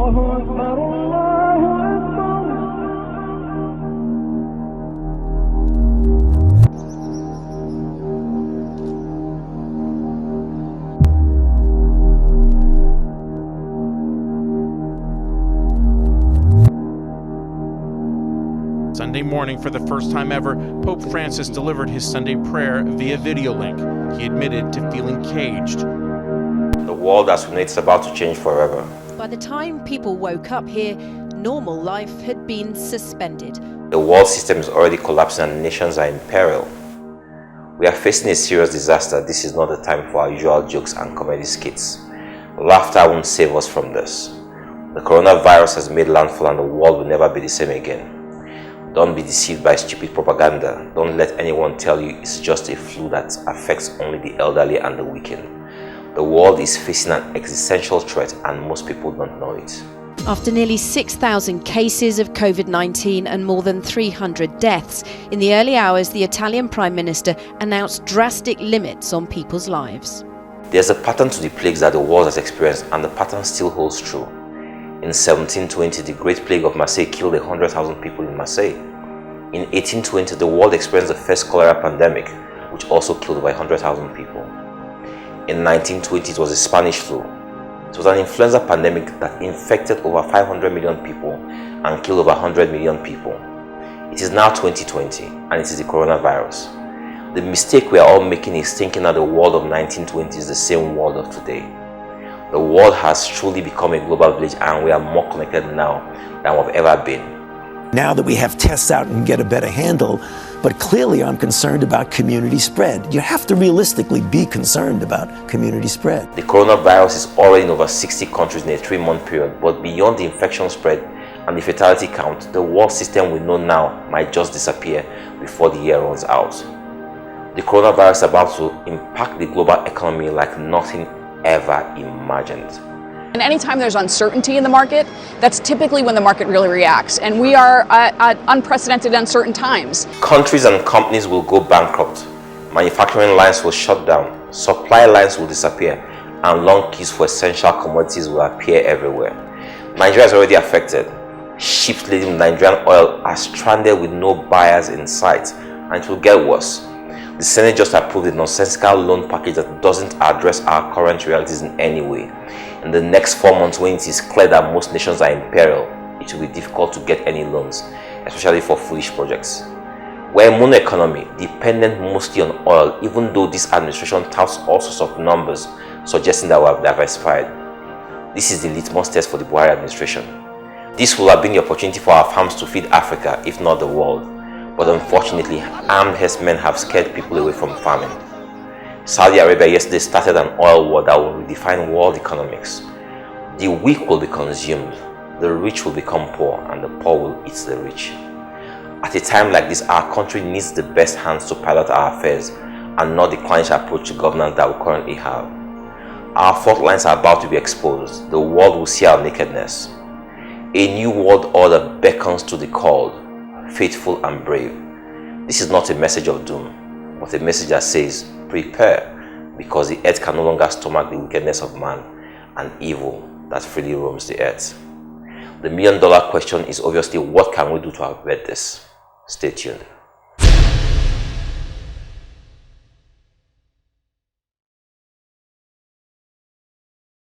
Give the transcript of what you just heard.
Sunday morning, for the first time ever, Pope Francis delivered his Sunday prayer via video link. He admitted to feeling caged. The world as we know it is about to change forever. By the time people woke up here, normal life had been suspended. The world system is already collapsing and nations are in peril. We are facing a serious disaster. This is not the time for our usual jokes and comedy skits. Laughter won't save us from this. The coronavirus has made landfall and the world will never be the same again. Don't be deceived by stupid propaganda. Don't let anyone tell you it's just a flu that affects only the elderly and the weakened. The world is facing an existential threat and most people don't know it. After nearly 6,000 cases of COVID-19 and more than 300 deaths, in the early hours the Italian Prime Minister announced drastic limits on people's lives. There's a pattern to the plagues that the world has experienced and the pattern still holds true. In 1720, the Great Plague of Marseille killed 100,000 people in Marseille. In 1820, the world experienced the first cholera pandemic, which also killed over 100,000 people. In 1920, it was the Spanish flu. It was an influenza pandemic that infected over 500 million people and killed over 100 million people. It is now 2020, and it is the coronavirus. The mistake we are all making is thinking that the world of 1920 is the same world of today. The world has truly become a global village and we are more connected now than we've ever been. Now that we have tests out and get a better handle, but clearly I'm concerned about community spread. You have to realistically be concerned about community spread. The coronavirus is already in over 60 countries in a 3-month period, but beyond the infection spread and the fatality count, the world system we know now might just disappear before the year runs out. The coronavirus is about to impact the global economy like nothing ever imagined. And anytime there's uncertainty in the market, that's typically when the market really reacts. And we are at unprecedented, uncertain times. Countries and companies will go bankrupt. Manufacturing lines will shut down. Supply lines will disappear. And long queues for essential commodities will appear everywhere. Nigeria is already affected. Ships laden with Nigerian oil are stranded with no buyers in sight. And it will get worse. The Senate just approved a nonsensical loan package that doesn't address our current realities in any way. In the next 4 months, when it is clear that most nations are in peril, it will be difficult to get any loans, especially for foolish projects. We're a mono economy, dependent mostly on oil, even though this administration touts all sorts of numbers suggesting that we have diversified. This is the litmus test for the Buhari administration. This will have been the opportunity for our farms to feed Africa, if not the world. But unfortunately, armed herdsmen have scared people away from farming. Saudi Arabia yesterday started an oil war that will redefine world economics. The weak will be consumed, the rich will become poor, and the poor will eat the rich. At a time like this, our country needs the best hands to pilot our affairs and not the clannish approach to governance that we currently have. Our fault lines are about to be exposed. The world will see our nakedness. A new world order beckons to the called, faithful and brave. This is not a message of doom, but a message that says, prepare, because the earth can no longer stomach the wickedness of man and evil that freely roams the earth. The $1 million question is obviously, what can we do to avert this? Stay tuned.